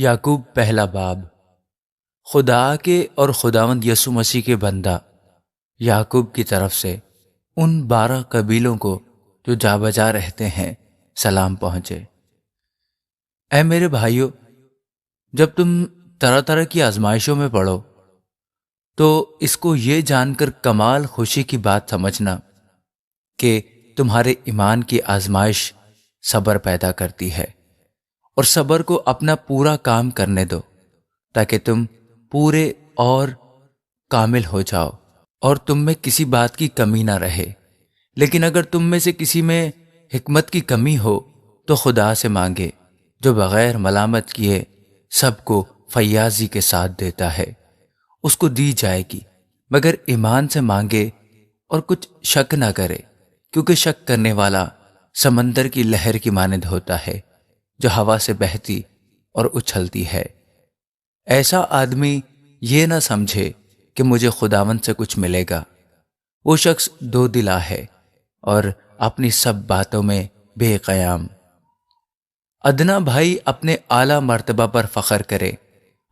یعقوب پہلا باب۔ خدا کے اور خداوند یسوع مسیح کے بندہ یعقوب کی طرف سے ان 12 قبیلوں کو جو جا بجا رہتے ہیں سلام پہنچے۔ اے میرے بھائیو، جب تم طرح طرح کی آزمائشوں میں پڑو تو اس کو یہ جان کر کمال خوشی کی بات سمجھنا کہ تمہارے ایمان کی آزمائش صبر پیدا کرتی ہے، اور صبر کو اپنا پورا کام کرنے دو تاکہ تم پورے اور کامل ہو جاؤ اور تم میں کسی بات کی کمی نہ رہے۔ لیکن اگر تم میں سے کسی میں حکمت کی کمی ہو تو خدا سے مانگے، جو بغیر ملامت کیے سب کو فیاضی کے ساتھ دیتا ہے، اس کو دی جائے گی، مگر ایمان سے مانگے اور کچھ شک نہ کرے، کیونکہ شک کرنے والا سمندر کی لہر کی مانند ہوتا ہے جو ہوا سے بہتی اور اچھلتی ہے۔ ایسا آدمی یہ نہ سمجھے کہ مجھے خداوند سے کچھ ملے گا۔ وہ شخص دو دلا ہے اور اپنی سب باتوں میں بے قیام۔ ادنا بھائی اپنے اعلیٰ مرتبہ پر فخر کرے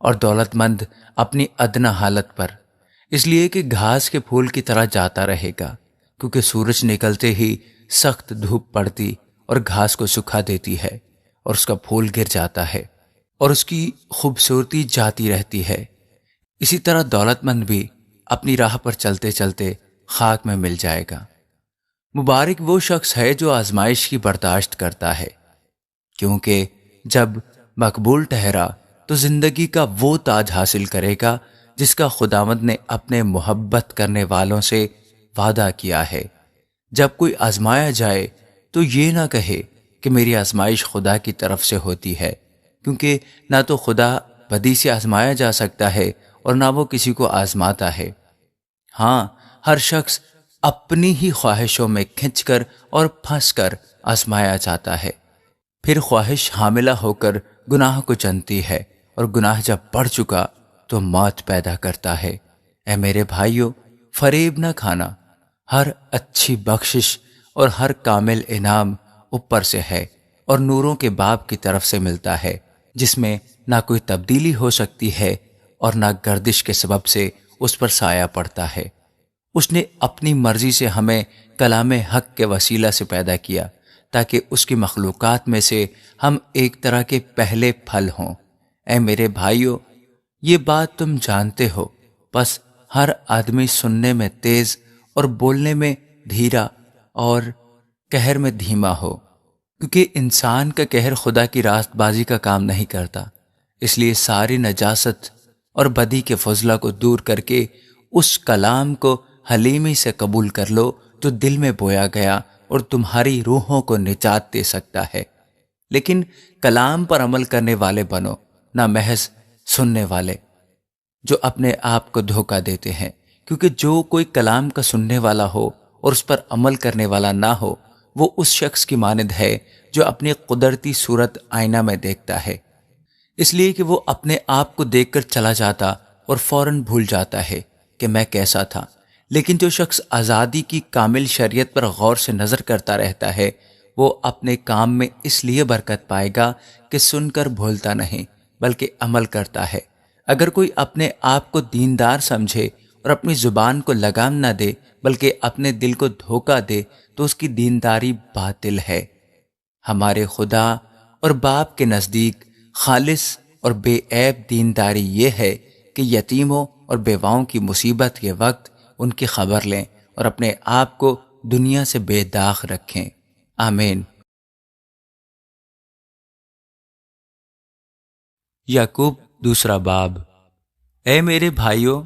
اور دولت مند اپنی ادنا حالت پر، اس لیے کہ گھاس کے پھول کی طرح جاتا رہے گا، کیونکہ سورج نکلتے ہی سخت دھوپ پڑتی اور گھاس کو سکھا دیتی ہے اور اس کا پھول گر جاتا ہے اور اس کی خوبصورتی جاتی رہتی ہے۔ اسی طرح دولت مند بھی اپنی راہ پر چلتے چلتے خاک میں مل جائے گا۔ مبارک وہ شخص ہے جو آزمائش کی برداشت کرتا ہے، کیونکہ جب مقبول ٹھہرا تو زندگی کا وہ تاج حاصل کرے گا جس کا خداوند نے اپنے محبت کرنے والوں سے وعدہ کیا ہے۔ جب کوئی آزمایا جائے تو یہ نہ کہے کہ میری آزمائش خدا کی طرف سے ہوتی ہے، کیونکہ نہ تو خدا بدی سے آزمایا جا سکتا ہے اور نہ وہ کسی کو آزماتا ہے۔ ہاں، ہر شخص اپنی ہی خواہشوں میں کھنچ کر اور پھنس کر آزمایا جاتا ہے، پھر خواہش حاملہ ہو کر گناہ کو جنتی ہے، اور گناہ جب بڑھ چکا تو موت پیدا کرتا ہے۔ اے میرے بھائیو، فریب نہ کھانا۔ ہر اچھی بخشش اور ہر کامل انعام اوپر سے ہے اور نوروں کے باپ کی طرف سے ملتا ہے، جس میں نہ کوئی تبدیلی ہو سکتی ہے اور نہ گردش کے سبب سے اس پر سایہ پڑتا ہے۔ اس نے اپنی مرضی سے ہمیں کلام حق کے وسیلہ سے پیدا کیا تاکہ اس کی مخلوقات میں سے ہم ایک طرح کے پہلے پھل ہوں۔ اے میرے بھائیو، یہ بات تم جانتے ہو، بس ہر آدمی سننے میں تیز اور بولنے میں دھیرا اور قہر میں دھیما ہو، کیونکہ انسان کا قہر خدا کی راست بازی کا کام نہیں کرتا۔ اس لیے ساری نجاست اور بدی کے فضلہ کو دور کر کے اس کلام کو حلیمی سے قبول کر لو جو دل میں بویا گیا اور تمہاری روحوں کو نجات دے سکتا ہے۔ لیکن کلام پر عمل کرنے والے بنو، نہ محض سننے والے جو اپنے آپ کو دھوکہ دیتے ہیں، کیونکہ جو کوئی کلام کا سننے والا ہو اور اس پر عمل کرنے والا نہ ہو، وہ اس شخص کی مانند ہے جو اپنی قدرتی صورت آئینہ میں دیکھتا ہے، اس لیے کہ وہ اپنے آپ کو دیکھ کر چلا جاتا اور فوراً بھول جاتا ہے کہ میں کیسا تھا۔ لیکن جو شخص آزادی کی کامل شریعت پر غور سے نظر کرتا رہتا ہے، وہ اپنے کام میں اس لیے برکت پائے گا کہ سن کر بھولتا نہیں بلکہ عمل کرتا ہے۔ اگر کوئی اپنے آپ کو دیندار سمجھے اور اپنی زبان کو لگام نہ دے بلکہ اپنے دل کو دھوکہ دے تو اس کی دینداری باطل ہے۔ ہمارے خدا اور باپ کے نزدیک خالص اور بے عیب دینداری یہ ہے کہ یتیموں اور بیواؤں کی مصیبت کے وقت ان کی خبر لیں اور اپنے آپ کو دنیا سے بے داغ رکھیں۔ آمین۔ یعقوب دوسرا باب۔ اے میرے بھائیو،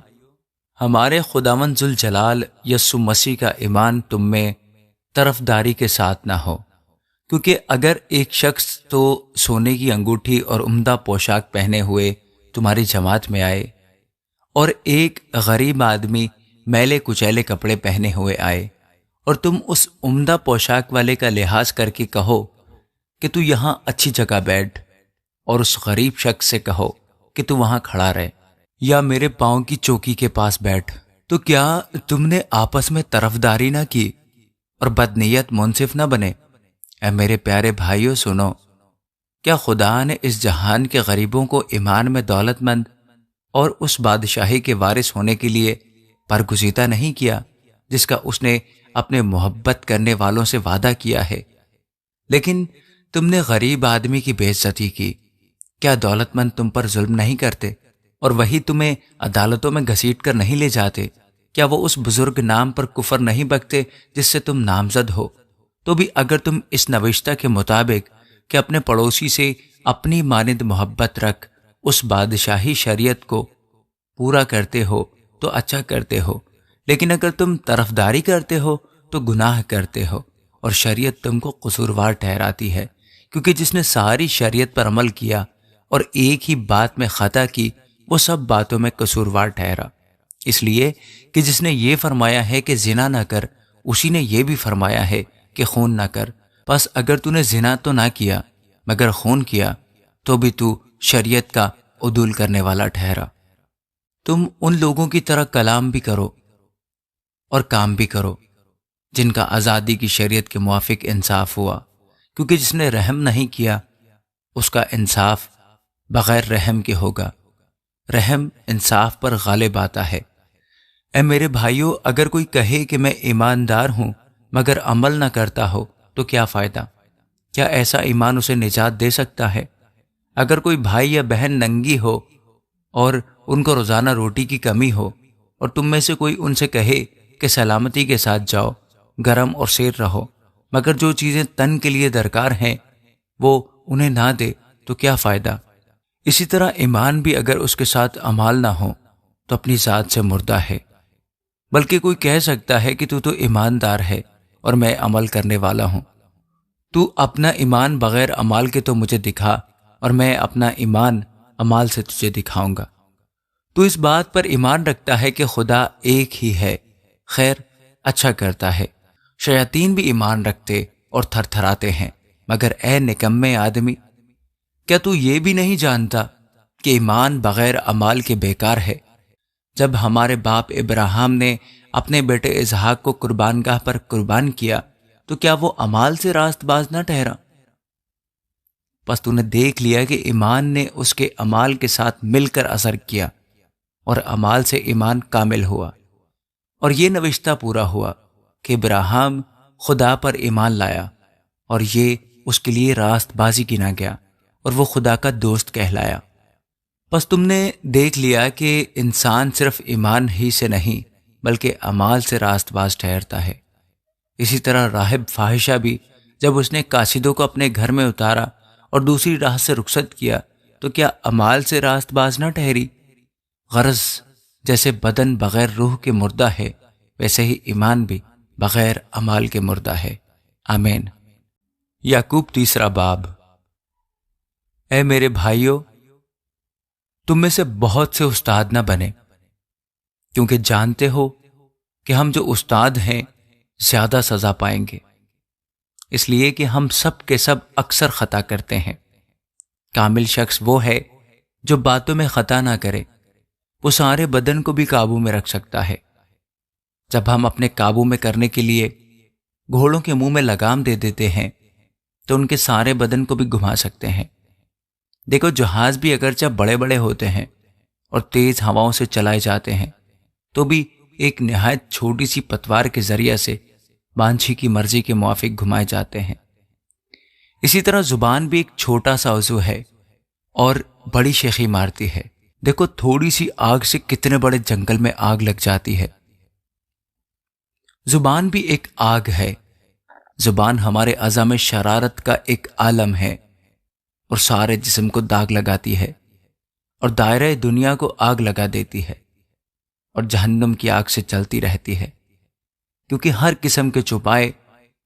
ہمارے خداوند ذوالجلال یسوع مسیح کا ایمان تم میں طرفداری کے ساتھ نہ ہو، کیونکہ اگر ایک شخص تو سونے کی انگوٹھی اور عمدہ پوشاک پہنے ہوئے تمہاری جماعت میں آئے اور ایک غریب آدمی میلے کچیلے کپڑے پہنے ہوئے آئے، اور تم اس عمدہ پوشاک والے کا لحاظ کر کے کہو کہ تو یہاں اچھی جگہ بیٹھ، اور اس غریب شخص سے کہو کہ تو وہاں کھڑا رہ یا میرے پاؤں کی چوکی کے پاس بیٹھ، تو کیا تم نے آپس میں طرفداری نہ کی اور بدنیت منصف نہ بنے؟ اے میرے پیارے بھائیو سنو، کیا خدا نے اس جہان کے غریبوں کو ایمان میں دولت مند اور اس بادشاہی کے وارث ہونے کے لیے برگزیدہ نہیں کیا جس کا اس نے اپنے محبت کرنے والوں سے وعدہ کیا ہے؟ لیکن تم نے غریب آدمی کی بے عزتی کی۔ کیا دولت مند تم پر ظلم نہیں کرتے اور وہی تمہیں عدالتوں میں گھسیٹ کر نہیں لے جاتے؟ کیا وہ اس بزرگ نام پر کفر نہیں بکتے جس سے تم نامزد ہو؟ تو بھی اگر تم اس نوشتہ کے مطابق کہ اپنے پڑوسی سے اپنی مانند محبت رکھ اس بادشاہی شریعت کو پورا کرتے ہو تو اچھا کرتے ہو، لیکن اگر تم طرفداری کرتے ہو تو گناہ کرتے ہو، اور شریعت تم کو قصوروار ٹھہراتی ہے، کیونکہ جس نے ساری شریعت پر عمل کیا اور ایک ہی بات میں خطا کی وہ سب باتوں میں قصوروار ٹھہرا۔ اس لیے کہ جس نے یہ فرمایا ہے کہ زنا نہ کر، اسی نے یہ بھی فرمایا ہے کہ خون نہ کر۔ پس اگر تو نے زنا تو نہ کیا مگر خون کیا تو بھی تو شریعت کا عدول کرنے والا ٹھہرا۔ تم ان لوگوں کی طرح کلام بھی کرو اور کام بھی کرو جن کا آزادی کی شریعت کے موافق انصاف ہوا، کیونکہ جس نے رحم نہیں کیا اس کا انصاف بغیر رحم کے ہوگا۔ رحم انصاف پر غالب آتا ہے۔ اے میرے بھائیو، اگر کوئی کہے کہ میں ایماندار ہوں مگر عمل نہ کرتا ہو تو کیا فائدہ؟ کیا ایسا ایمان اسے نجات دے سکتا ہے؟ اگر کوئی بھائی یا بہن ننگی ہو اور ان کو روزانہ روٹی کی کمی ہو اور تم میں سے کوئی ان سے کہے کہ سلامتی کے ساتھ جاؤ، گرم اور سیر رہو، مگر جو چیزیں تن کے لیے درکار ہیں وہ انہیں نہ دے تو کیا فائدہ؟ اسی طرح ایمان بھی اگر اس کے ساتھ اعمال نہ ہو تو اپنی ذات سے مردہ ہے۔ بلکہ کوئی کہہ سکتا ہے کہ تو ایماندار ہے اور میں عمل کرنے والا ہوں۔ تو اپنا ایمان بغیر اعمال کے تو مجھے دکھا اور میں اپنا ایمان اعمال سے تجھے دکھاؤں گا۔ تو اس بات پر ایمان رکھتا ہے کہ خدا ایک ہی ہے، خیر اچھا کرتا ہے۔ شیاطین بھی ایمان رکھتے اور تھر تھراتے ہیں، مگر اے نکمے آدمی، کیا تو یہ بھی نہیں جانتا کہ ایمان بغیر اعمال کے بیکار ہے؟ جب ہمارے باپ ابراہیم نے اپنے بیٹے اسحاق کو قربان گاہ پر قربان کیا تو کیا وہ اعمال سے راست باز نہ ٹھہرا؟ پس تو نے دیکھ لیا کہ ایمان نے اس کے اعمال کے ساتھ مل کر اثر کیا، اور اعمال سے ایمان کامل ہوا، اور یہ نوشتہ پورا ہوا کہ ابراہیم خدا پر ایمان لایا اور یہ اس کے لیے راست بازی گنا گیا اور وہ خدا کا دوست کہلایا۔ بس تم نے دیکھ لیا کہ انسان صرف ایمان ہی سے نہیں بلکہ اعمال سے راست باز ٹھہرتا ہے۔ اسی طرح راہب فاحشہ بھی جب اس نے قاصدوں کو اپنے گھر میں اتارا اور دوسری راہ سے رخصت کیا تو کیا اعمال سے راست باز نہ ٹھہری؟ غرض جیسے بدن بغیر روح کے مردہ ہے ویسے ہی ایمان بھی بغیر اعمال کے مردہ ہے۔ آمین۔ یعقوب 3 باب۔ اے میرے بھائیو، تم میں سے بہت سے استاد نہ بنے، کیونکہ جانتے ہو کہ ہم جو استاد ہیں زیادہ سزا پائیں گے، اس لیے کہ ہم سب کے سب اکثر خطا کرتے ہیں۔ کامل شخص وہ ہے جو باتوں میں خطا نہ کرے، وہ سارے بدن کو بھی قابو میں رکھ سکتا ہے۔ جب ہم اپنے قابو میں کرنے کے لیے گھوڑوں کے منہ میں لگام دے دیتے ہیں تو ان کے سارے بدن کو بھی گھما سکتے ہیں۔ دیکھو، جہاز بھی اگرچہ بڑے بڑے ہوتے ہیں اور تیز ہواؤں سے چلائے جاتے ہیں تو بھی ایک نہایت چھوٹی سی پتوار کے ذریعے سے بانجھی کی مرضی کے موافق گھمائے جاتے ہیں۔ اسی طرح زبان بھی ایک چھوٹا سا عضو ہے اور بڑی شیخی مارتی ہے۔ دیکھو، تھوڑی سی آگ سے کتنے بڑے جنگل میں آگ لگ جاتی ہے۔ زبان بھی ایک آگ ہے۔ زبان ہمارے اعضاء میں شرارت کا ایک عالم ہے اور سارے جسم کو داغ لگاتی ہے اور دائرہ دنیا کو آگ لگا دیتی ہے اور جہنم کی آگ سے چلتی رہتی ہے، کیونکہ ہر قسم کے چوپائے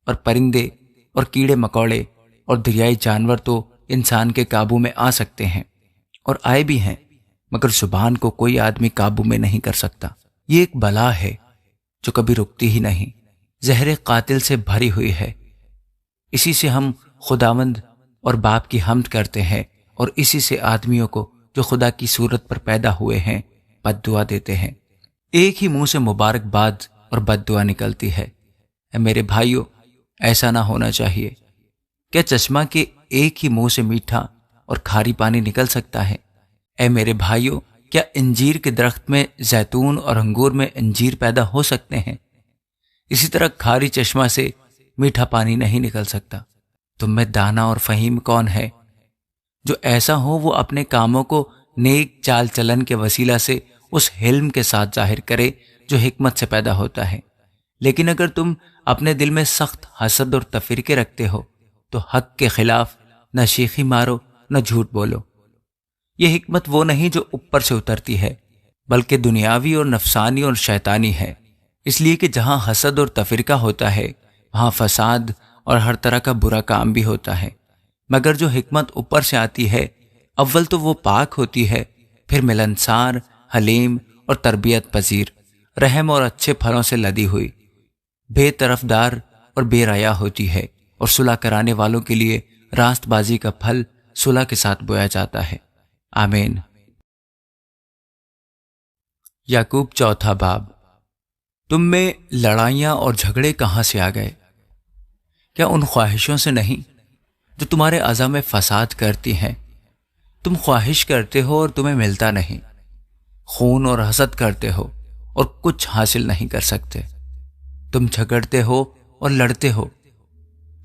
اور پرندے اور کیڑے مکوڑے اور دریائی جانور تو انسان کے قابو میں آ سکتے ہیں اور آئے بھی ہیں، مگر زبان کو کوئی آدمی قابو میں نہیں کر سکتا۔ یہ ایک بلا ہے جو کبھی رکتی ہی نہیں، زہر قاتل سے بھری ہوئی ہے۔ اسی سے ہم خداوند اور باپ کی حمد کرتے ہیں اور اسی سے آدمیوں کو جو خدا کی صورت پر پیدا ہوئے ہیں بد دعا دیتے ہیں۔ ایک ہی منہ سے مبارک باد اور بد دعا نکلتی ہے۔ اے میرے بھائیو، ایسا نہ ہونا چاہیے، کیا چشمہ کے ایک ہی منہ سے میٹھا اور کھاری پانی نکل سکتا ہے؟ اے میرے بھائیوں، کیا انجیر کے درخت میں زیتون اور انگور میں انجیر پیدا ہو سکتے ہیں؟ اسی طرح کھاری چشمہ سے میٹھا پانی نہیں نکل سکتا۔ تم میں دانا اور فہیم کون ہے؟ جو ایسا ہو وہ اپنے کاموں کو نیک چال چلن کے وسیلہ سے اس حلم کے ساتھ ظاہر کرے جو حکمت سے پیدا ہوتا ہے۔ لیکن اگر تم اپنے دل میں سخت حسد اور تفرقے رکھتے ہو تو حق کے خلاف نہ شیخی مارو نہ جھوٹ بولو۔ یہ حکمت وہ نہیں جو اوپر سے اترتی ہے، بلکہ دنیاوی اور نفسانی اور شیطانی ہے، اس لیے کہ جہاں حسد اور تفرقہ ہوتا ہے وہاں فساد اور ہر طرح کا برا کام بھی ہوتا ہے۔ مگر جو حکمت اوپر سے آتی ہے، اول تو وہ پاک ہوتی ہے، پھر ملنسار، حلیم اور تربیت پذیر، رحم اور اچھے پھلوں سے لدی ہوئی، بے طرفدار اور بے ریا ہوتی ہے، اور صلح کرانے والوں کے لیے راست بازی کا پھل صلح کے ساتھ بویا جاتا ہے۔ آمین۔ یعقوب چوتھا باب۔ تم میں لڑائیاں اور جھگڑے کہاں سے آ گئے؟ کیا ان خواہشوں سے نہیں جو تمہارے اعضاء میں فساد کرتی ہیں؟ تم خواہش کرتے ہو اور تمہیں ملتا نہیں، خون اور حسد کرتے ہو اور کچھ حاصل نہیں کر سکتے۔ تم جھگڑتے ہو اور لڑتے ہو،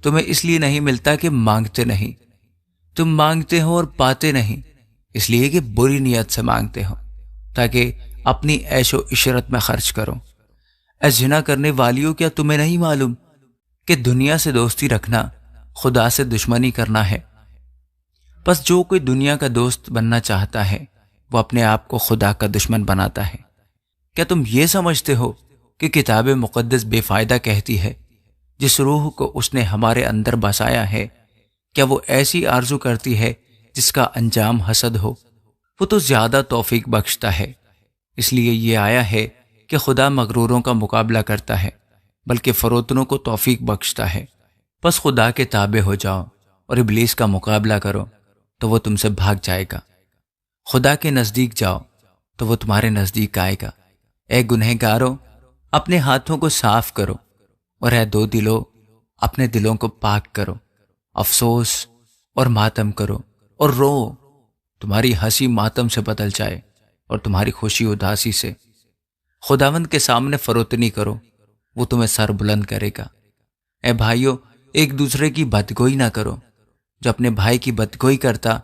تمہیں اس لیے نہیں ملتا کہ مانگتے نہیں۔ تم مانگتے ہو اور پاتے نہیں، اس لیے کہ بری نیت سے مانگتے ہو تاکہ اپنی عیش و عشرت میں خرچ کرو۔ اے زنا کرنے والیوں، کیا تمہیں نہیں معلوم کہ دنیا سے دوستی رکھنا خدا سے دشمنی کرنا ہے؟ بس جو کوئی دنیا کا دوست بننا چاہتا ہے وہ اپنے آپ کو خدا کا دشمن بناتا ہے۔ کیا تم یہ سمجھتے ہو کہ کتاب مقدس بے فائدہ کہتی ہے جس روح کو اس نے ہمارے اندر بسایا ہے، کیا وہ ایسی آرزو کرتی ہے جس کا انجام حسد ہو؟ وہ تو زیادہ توفیق بخشتا ہے۔ اس لیے یہ آیا ہے کہ خدا مغروروں کا مقابلہ کرتا ہے بلکہ فروتنوں کو توفیق بخشتا ہے۔ بس خدا کے تابع ہو جاؤ اور ابلیس کا مقابلہ کرو تو وہ تم سے بھاگ جائے گا۔ خدا کے نزدیک جاؤ تو وہ تمہارے نزدیک آئے گا۔ اے گنہگاروں، اپنے ہاتھوں کو صاف کرو، اور اے دو دلو، اپنے دلوں کو پاک کرو۔ افسوس اور ماتم کرو اور رو، تمہاری ہنسی ماتم سے بدل جائے اور تمہاری خوشی اداسی سے۔ خداوند کے سامنے فروتنی کرو، وہ تمہیں سر بلند کرے گا۔ اے بھائیو، ایک دوسرے کی بدگوئی نہ کرو۔ جو اپنے بھائی کی بدگوئی کرتا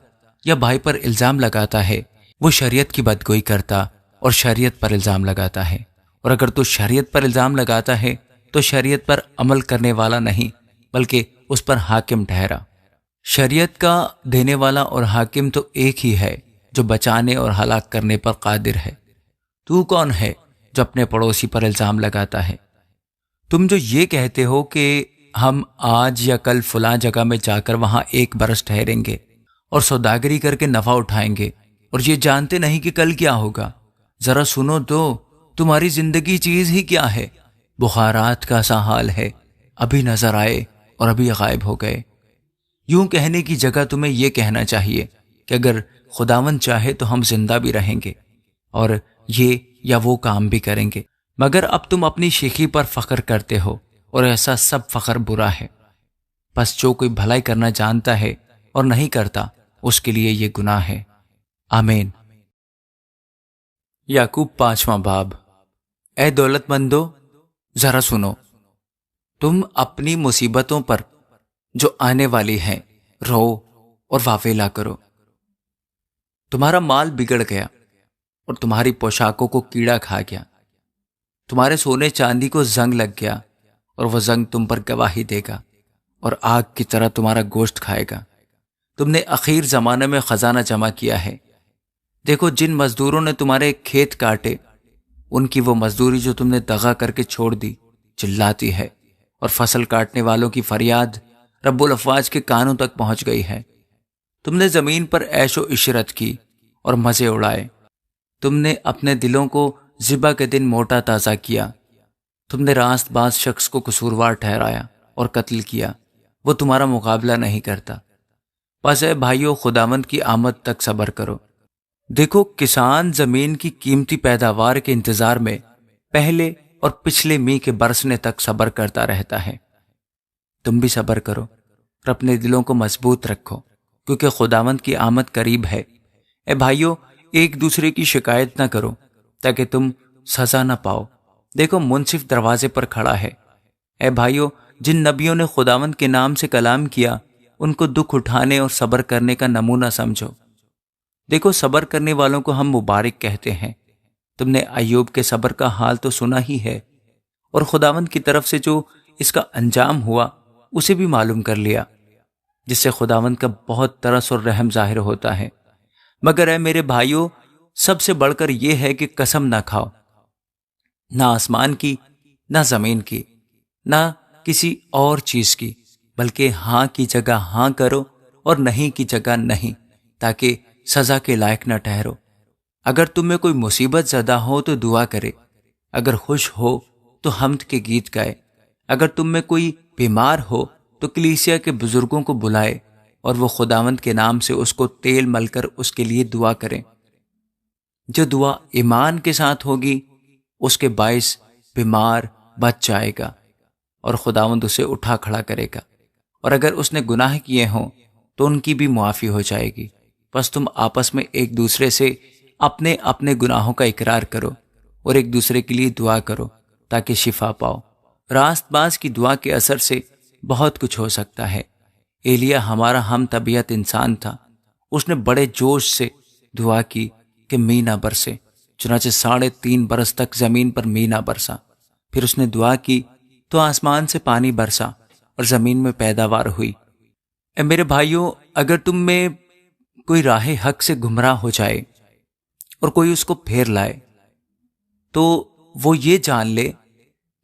یا بھائی پر الزام لگاتا ہے وہ شریعت کی بدگوئی کرتا اور شریعت پر الزام لگاتا ہے، اور اگر تو شریعت پر الزام لگاتا ہے تو شریعت پر عمل کرنے والا نہیں بلکہ اس پر حاکم ٹھہرا۔ شریعت کا دینے والا اور حاکم تو ایک ہی ہے جو بچانے اور ہلاک کرنے پر قادر ہے۔ تو کون ہے جو اپنے پڑوسی پر الزام لگاتا ہے؟ تم جو یہ کہتے ہو کہ ہم آج یا کل فلاں جگہ میں جا کر وہاں 1 برس ٹھہریں گے اور سوداگری کر کے نفع اٹھائیں گے، اور یہ جانتے نہیں کہ کل کیا ہوگا۔ ذرا سنو تو، تمہاری زندگی چیز ہی کیا ہے؟ بخارات کا سا حال ہے، ابھی نظر آئے اور ابھی غائب ہو گئے۔ یوں کہنے کی جگہ تمہیں یہ کہنا چاہیے کہ اگر خداوند چاہے تو ہم زندہ بھی رہیں گے اور یہ یا وہ کام بھی کریں گے۔ مگر اب تم اپنی شیخی پر فخر کرتے ہو، اور ایسا سب فخر برا ہے۔ بس جو کوئی بھلائی کرنا جانتا ہے اور نہیں کرتا اس کے لیے یہ گناہ ہے۔ آمین۔ یعقوب 5واں باب۔ اے دولت مندو، ذرا سنو، تم اپنی مصیبتوں پر جو آنے والی ہیں رو اور واویلا کرو۔ تمہارا مال بگڑ گیا اور تمہاری پوشاکوں کو کیڑا کھا گیا، تمہارے سونے چاندی کو زنگ لگ گیا اور وہ زنگ تم پر گواہی دے گا اور آگ کی طرح تمہارا گوشت کھائے گا۔ تم نے اخیر زمانے میں خزانہ جمع کیا ہے۔ دیکھو، جن مزدوروں نے تمہارے کھیت کاٹے ان کی وہ مزدوری جو تم نے دغا کر کے چھوڑ دی چلاتی ہے، اور فصل کاٹنے والوں کی فریاد رب الافواج کے کانوں تک پہنچ گئی ہے۔ تم نے زمین پر عیش و عشرت کی اور مزے اڑائے۔ تم نے اپنے دلوں کو ذبح کے دن موٹا تازہ کیا۔ تم نے راست باز شخص کو قصوروار ٹھہرایا اور قتل کیا، وہ تمہارا مقابلہ نہیں کرتا۔ پس اے بھائیو، خداوند کی آمد تک صبر کرو۔ دیکھو، کسان زمین کی قیمتی پیداوار کے انتظار میں پہلے اور پچھلے می کے برسنے تک صبر کرتا رہتا ہے۔ تم بھی صبر کرو اور اپنے دلوں کو مضبوط رکھو، کیونکہ خداوند کی آمد قریب ہے۔ اے بھائیو، ایک دوسرے کی شکایت نہ کرو تاکہ تم سزا نہ پاؤ۔ دیکھو، منصف دروازے پر کھڑا ہے۔ اے بھائیو، جن نبیوں نے خداوند کے نام سے کلام کیا، ان کو دکھ اٹھانے اور صبر کرنے کا نمونہ سمجھو۔ دیکھو، صبر کرنے والوں کو ہم مبارک کہتے ہیں۔ تم نے ایوب کے صبر کا حال تو سنا ہی ہے، اور خداوند کی طرف سے جو اس کا انجام ہوا اسے بھی معلوم کر لیا، جس سے خداوند کا بہت ترس اور رحم ظاہر ہوتا ہے۔ مگر اے میرے بھائیو، سب سے بڑھ کر یہ ہے کہ قسم نہ کھاؤ، نہ آسمان کی، نہ زمین کی، نہ کسی اور چیز کی، بلکہ ہاں کی جگہ ہاں کرو اور نہیں کی جگہ نہیں، تاکہ سزا کے لائق نہ ٹھہرو۔ اگر تم میں کوئی مصیبت زدہ ہو تو دعا کرے، اگر خوش ہو تو حمد کے گیت گائے، اگر تم میں کوئی بیمار ہو تو کلیسیا کے بزرگوں کو بلائے اور وہ خداوند کے نام سے اس کو تیل مل کر اس کے لیے دعا کریں۔ جو دعا ایمان کے ساتھ ہوگی اس کے باعث بیمار بچ جائے گا اور خداوند اسے اٹھا کھڑا کرے گا، اور اگر اس نے گناہ کیے ہوں تو ان کی بھی معافی ہو جائے گی۔ بس تم آپس میں ایک دوسرے سے اپنے اپنے گناہوں کا اقرار کرو اور ایک دوسرے کے لیے دعا کرو تاکہ شفا پاؤ۔ راست باز کی دعا کے اثر سے بہت کچھ ہو سکتا ہے۔ ایلیا ہمارا ہم طبیعت انسان تھا، اس نے بڑے جوش سے دعا کی کہ می نہ برسے، چنانچہ 3.5 برس تک زمین پر می نہ برسا۔ پھر اس نے دعا کی تو آسمان سے پانی برسا اور زمین میں پیداوار ہوئی۔ اے میرے بھائیوں، اگر تم میں کوئی راہ حق سے گمراہ ہو جائے اور کوئی اس کو پھیر لائے، تو وہ یہ جان لے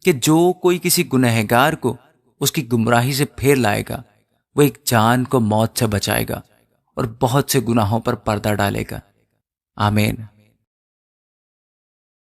کہ جو کوئی کسی گنہگار کو اس کی گمراہی سے پھیر لائے گا، وہ ایک جان کو موت سے بچائے گا اور بہت سے گناہوں پر پردہ ڈالے گا۔ آمین۔